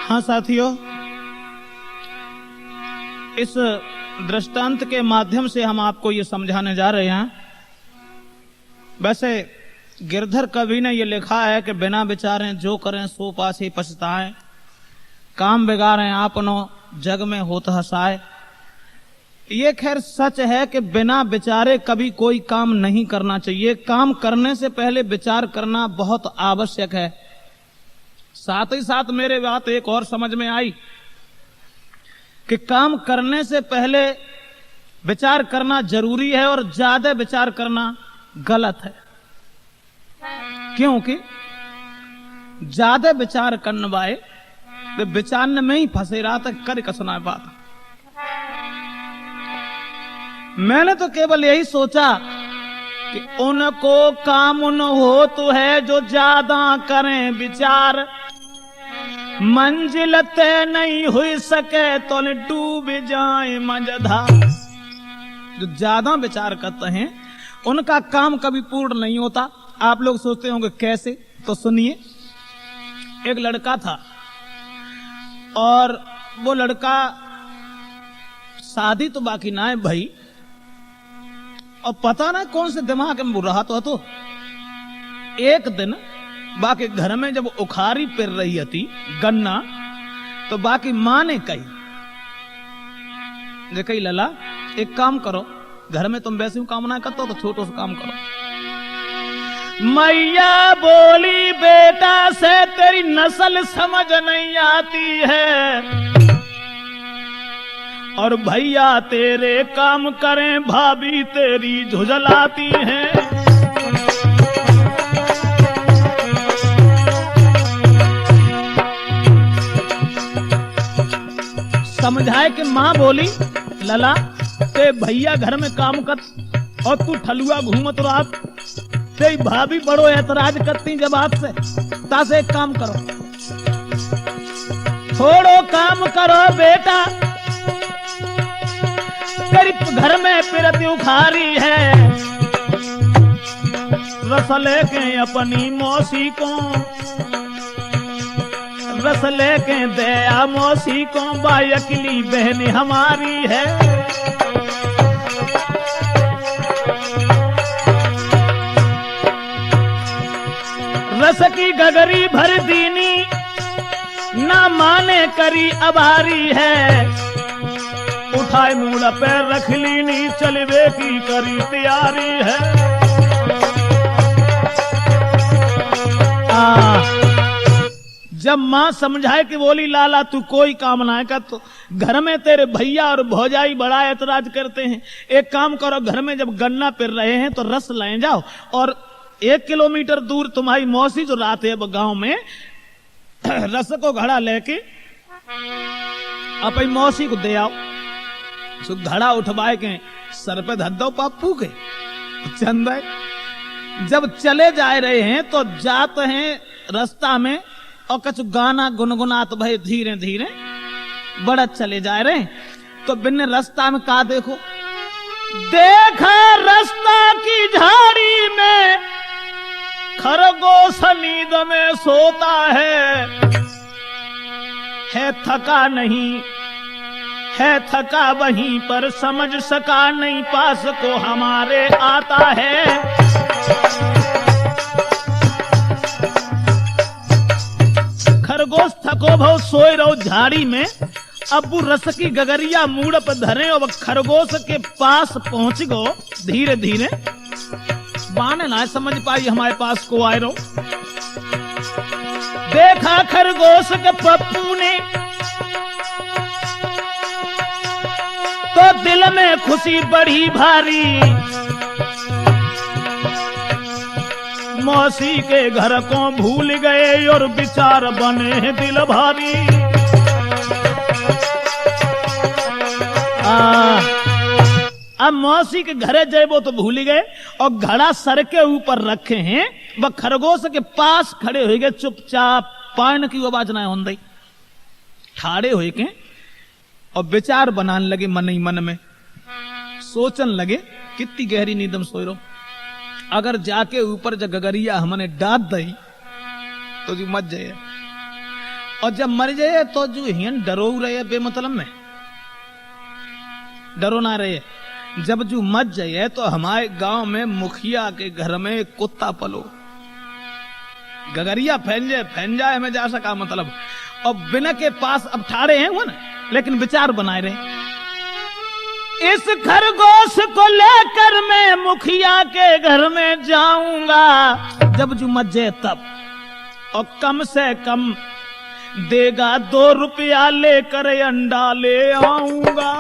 हाँ साथियों, इस दृष्टांत के माध्यम से हम आपको ये समझाने जा रहे हैं। वैसे गिरधर कवि ने ये लिखा है कि बिना विचारें जो करें सो पाछे पछताएं, काम बिगाड़ें आपनो जग में होत हसाए। ये खैर सच है कि बिना विचारे कभी कोई काम नहीं करना चाहिए। काम करने से पहले विचार करना बहुत आवश्यक है। साथ ही साथ मेरे बात एक और समझ में आई कि काम करने से पहले विचार करना जरूरी है और ज्यादा विचार करना गलत है, क्योंकि ज्यादा विचार करने वाले वे विचारने में ही फंसे रहा था, कर कसना बात। मैंने तो केवल यही सोचा कि उनको काम न हो तो है जो ज्यादा करें विचार, मंजिल तय नहीं हुई सके तो डूब जाए मझधार। जो ज्यादा विचार करते हैं उनका काम कभी पूर्ण नहीं होता। आप लोग सोचते होंगे कैसे, तो सुनिए। एक लड़का था और वो लड़का शादी तो बाकी ना है भाई, और पता ना कौन से दिमाग में रहा तो एक दिन बाकी घर में जब उखारी पिर रही थी गन्ना, तो बाकी मां ने कही लला एक काम करो, घर में तुम वैसे ही काम ना करते हो तो छोटो से काम करो। मैया बोली बेटा से तेरी नस्ल समझ नहीं आती है, और भैया तेरे काम करें भाभी तेरी झुझलाती है। समझाए कि मां बोली लला ते भैया घर में काम कर और तू ठलुआ घूमत रात, ते भाभी बड़ो ऐतराज करती जब आपसे, तासे एक काम करो, छोड़ो काम करो बेटा, तेरी घर में पिरती उखारी है, रस लेके अपनी मौसी को, रस लेके दया मौसी को, बायकली बहन हमारी है। रस की गगरी भर दीनी ना माने करी अबारी है, उठाए मूड़ा पैर रख लीनी चलवे की करी तैयारी है। जब मां समझाए कि बोली लाला तू कोई काम ना कर, तो घर में तेरे भैया और भौजाई बड़ा ऐतराज करते हैं, एक काम करो, घर में जब गन्ना पिर रहे हैं तो रस ले जाओ, और 1 किलोमीटर दूर तुम्हारी मौसी जो रात है गांव में, रस को घड़ा लेके अपनी मौसी को दे आओ। सो घड़ा उठवाए के सर पे धर दो पप्पू के चंदा। जब चले जा रहे हैं तो जाते हैं रास्ता में और कुछ गाना गुनगुनात भाई धीरे धीरे बड़ा चले जा रहे हैं, तो बिन्ने रास्ता में का देखो, देखा रास्ता की झाड़ी में खरगोश नींद में सोता है थका नहीं, है थका वहीं पर समझ सका नहीं, पास को हमारे आता है। खरगोश थको भव सोए रहो झाड़ी में, अबू रस की गगरिया मूड़ पर धरे और खरगोश के पास पहुंच गो धीरे धीरे, बाने ना समझ पाई हमारे पास को आए रहो। देखा खरगोश के पप्पू ने तो दिल में खुशी बड़ी भारी, मौसी के घर को भूल गए और विचार बने दिल भारी। अब मौसी के घरे जेबो तो भूल गए और घड़ा सर के ऊपर रखे हैं, वह खरगोश के पास खड़े हो गए चुपचाप, पान की आवाज ना होंदी, ठाड़े हो के और विचार बनाने लगे मन ही मन में, सोचन लगे कितनी गहरी नींदम सोई रहो, अगर जाके ऊपर जब गगरिया हमने डांट दई तो जी मत जाए। और जब मर जाए तो जो हियन डरो रहे बेमतलब में, डरो ना रहे। जब जो मर जाए तो हमारे गांव में मुखिया के घर में एक कुत्ता पलो, गगरिया फैन जाए हमें जा सका मतलब। और बिना के पास अब ठाड़े हैं वो ना, लेकिन विचार बनाए रहे। इस खरगोश को लेकर मैं मुखिया के घर में जाऊंगा जब जो मर जाए तब, और कम से कम देगा 2 रुपया लेकर अंडा ले आऊंगा।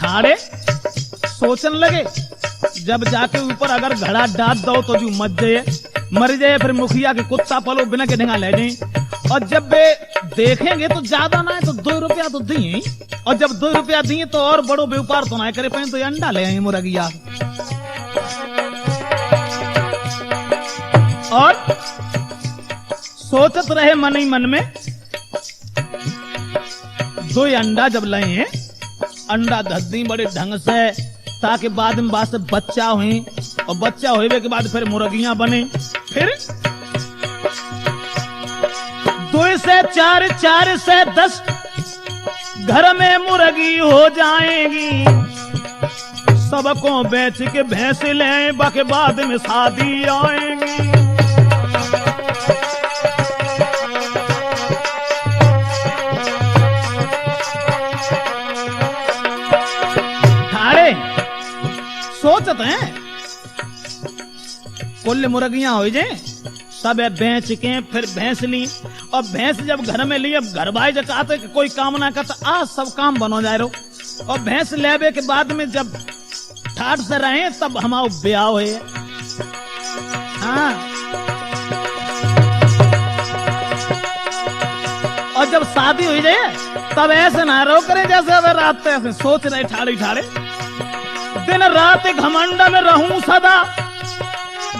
ठाड़े सोचन लगे, जब जाके ऊपर अगर घड़ा डाल दो तो जो मर जाए फिर मुखिया के कुत्ता पलो बिना के ढंगा ले जाए। और जब वे देखेंगे तो ज्यादा ना है तो 2 रुपया तो दिए, और जब 2 रुपया दिए तो और बड़ो व्यापार तो ना करे पाए, तो अंडा ले आए मुर्गिया। और सोचत रहे मन ही मन में, 2 अंडा जब लाए हैं, अंडा धद्दी बड़े ढंग से ताकि बाद में बात से बच्चा हुए, और बच्चा होने के बाद फिर मुर्गियां बने, फिर 2 से 4, 4 से 10 घर में मुर्गी हो जाएगी। सबको बेच के भैंस ले बाके बाद में शादी आएगी। सोचत हैं कुल मुर्गियां हो जाए, सब बेच के फिर भैंस ली, और भैंस जब घर में ली, अब घर भाई जब कहते कि कोई काम ना करता, आज सब काम बनो जाए रो। और भैंस लेवे के बाद में जब ठाठ से रहे तब हमारा ब्याह हुए। हाँ, और जब शादी हुई जाए तब ऐसे ना रहो करे जैसे अब रात ऐसे सोच रहे ठाड़े ठाड़े, दिन रात घमंड में रहूं सदा,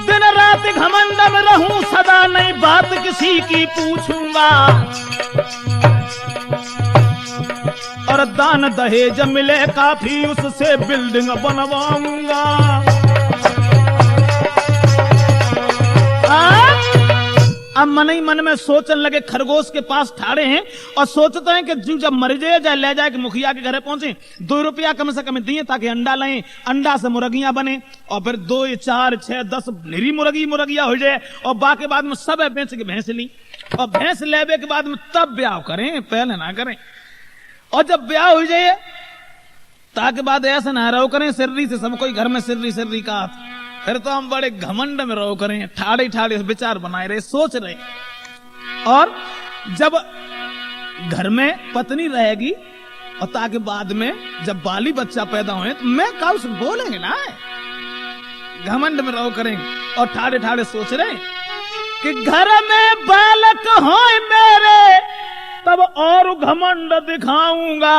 दिन रात घमंड में रहूं सदा, नई बात किसी की पूछूंगा। और दान दहेज मिले काफी उससे बिल्डिंग बनवाऊंगा। अब मन ही मन में सोचने लगे, खरगोश के पास ठाड़े हैं और सोचते हैं कि जब मर जाए ले जाए कि मुखिया के घर पहुंचे, 2 रुपया कम से कम दिए ताकि अंडा लाएं, अंडा से मुर्गियां बने, और फिर 2, 4, 6, 10 निरी मुर्गिया हो जाए, और बाकी बाद में सब बेच के भैंस ली, और भैंस लेवे के बाद में तब ब्याह करें, पहले ना करें। और जब ब्याह हो जाए ताकि बाद ऐसा ना रहो करें सिर्री से, सब कोई घर में सिर्री का, फिर तो हम बड़े घमंड में रहो करें, ठाड़े ठाड़े विचार बनाए रहे, सोच रहे। और जब घर में पत्नी रहेगी और ताकि बाद में जब बाली बच्चा पैदा हुए तो मैं काउ से बोलेंगे ना, घमंड में रहो करेंगे। और ठाड़े ठाड़े सोच रहे कि घर में बालक हो मेरे तब और घमंड दिखाऊंगा,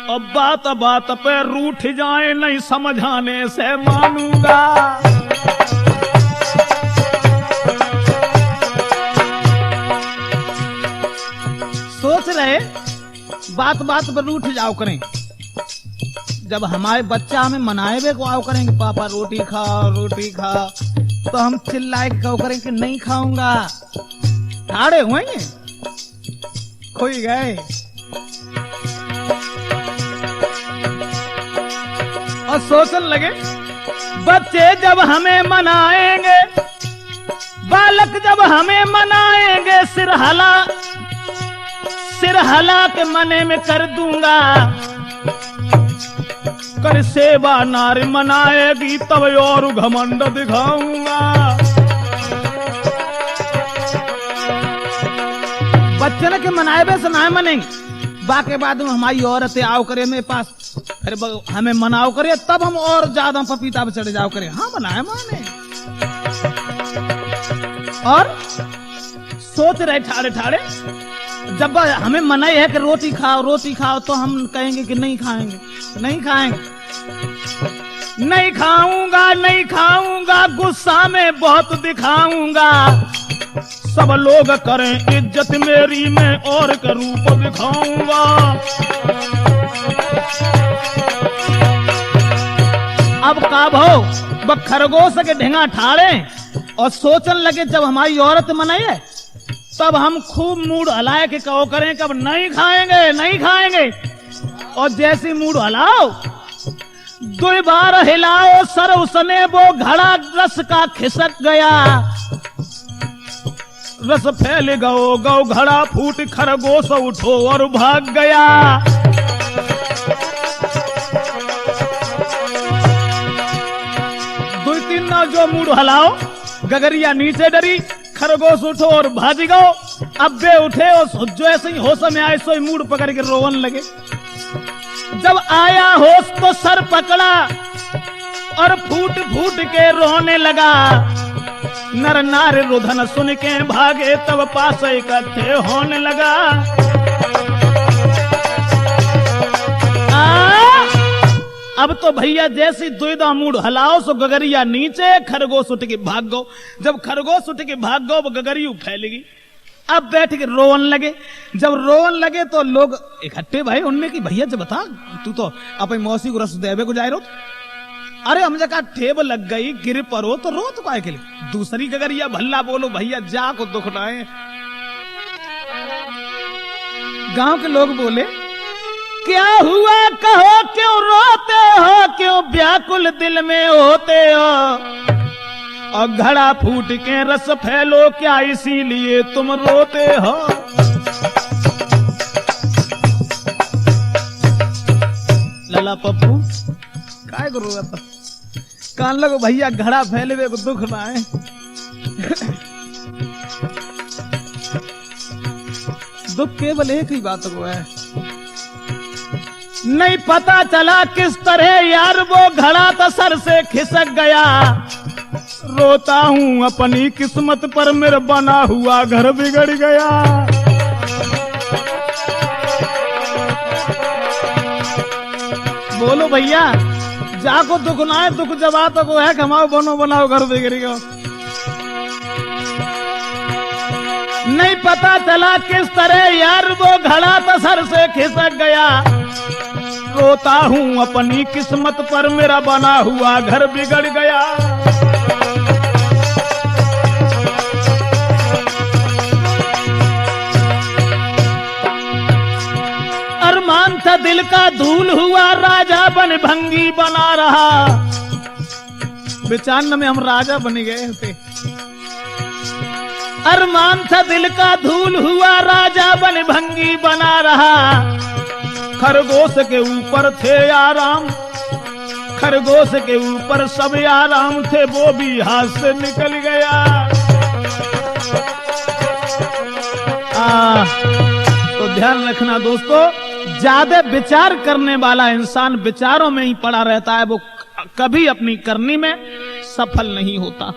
और बात बात पे रूठ जाए नहीं समझाने से मानूंगा। सोच रहे बात बात पर रूठ जाओ करें, जब हमारे बच्चा हमें मनाए हुए को आओ करेंगे, पापा रोटी खा, तो हम चिल्लाए कहो करें कि नहीं खाऊंगा। ठाड़े हुए खोई गए। और सोचने लगे, बच्चे जब हमें मनाएंगे, बालक जब हमें मनाएंगे, सिर हला के मने में कर दूंगा, कर सेवा नारी मनाएगी तब और घमंड दिखाऊंगा। बच्चे के मनाए से ना मनेंगे, बाकी बाद में हमारी औरतें आओ करे मेरे पास, फिर हमें मनाओ करे तब हम और ज्यादा पपीता पे चढ़े जाओ करे। हाँ मनाए माने। और सोच रहे ठाड़े ठाड़े, जब हमें मनाई है कि रोटी खाओ तो हम कहेंगे कि नहीं खाएंगे, नहीं खाऊंगा, गुस्सा में बहुत दिखाऊंगा, सब लोग करें इज्जत मेरी, मैं और का रूप दिखाऊंगा। अब का भाव खरगोश के ढेंगा ठाड़े और सोचने लगे जब हमारी औरत मनाई है तब हम खूब मूड हलाए के कहो करें कब नहीं खाएंगे नहीं खाएंगे। और जैसी मूड हलाओ 2 बार हिलाओ सर उसने वो घड़ा रस का खिसक गया। रस फैल गओ गौ घड़ा फूट खरगोश उठो और भाग गया। 2-3 ना जो मूड हलाओ गगरिया नीचे डरी खरगोश उठो और भाज गओ। अब वे उठे और जो ऐसे ही होश में आए सो मूड पकड़ के रोवन लगे। जब आया होश तो सर पकड़ा और फूट फूट के रोने लगा। नर नार रुधन सुन के भागे तब पास इकट्ठे होने लगा। अब तो भैया जैसी दुविधा मूड हलाओ सो गगरिया नीचे खरगोश उठ के भाग गो। जब खरगोश उठ के भाग गो गगरी फैलेगी। अब बैठ के रोवन लगे। जब रोवन लगे तो लोग इकट्ठे भाई उनने की भैया जब बता तू तो अपनी मौसी को रस देवे को जाए रो। अरे हम जगह ठेब लग गई गिर परो तो रो तो काय के लिए। दूसरी गगरिया भल्ला बोलो भैया जा को दुख उठाए। गांव के लोग बोले क्या हुआ कहो क्यों रोते हो क्यों व्याकुल दिल में होते हो। और घड़ा फूट के रस फैलो क्या इसीलिए तुम रोते हो। लला पप्पू काय को रोता कान लगो भैया घड़ा फैले हुए को दुख ना है। दुख केवल एक ही बात को है। नहीं पता चला किस तरह यार वो घड़ा तो सर से खिसक गया। रोता हूं अपनी किस्मत पर मेरा बना हुआ घर बिगड़ गया। बोलो भैया जाको दुख ना है दुख जब आता को है कमाओ बनो बनाओ घर बिगड़ गया। नहीं पता चला किस तरह यार वो घड़ा तो सर से खिसक गया। रोता हूं अपनी किस्मत पर मेरा बना हुआ घर बिगड़ गया। अरमान था दिल का धूल हुआ राजा बन भंगी बना रहा। 95 में हम राजा बन गए थे। अरमान था दिल का धूल हुआ राजा बन भंगी बना रहा। खरगोश के ऊपर थे आराम खरगोश के ऊपर सब आराम थे वो भी हाथ से निकल गया। तो ध्यान रखना दोस्तों ज्यादा विचार करने वाला इंसान विचारों में ही पड़ा रहता है वो कभी अपनी करनी में सफल नहीं होता।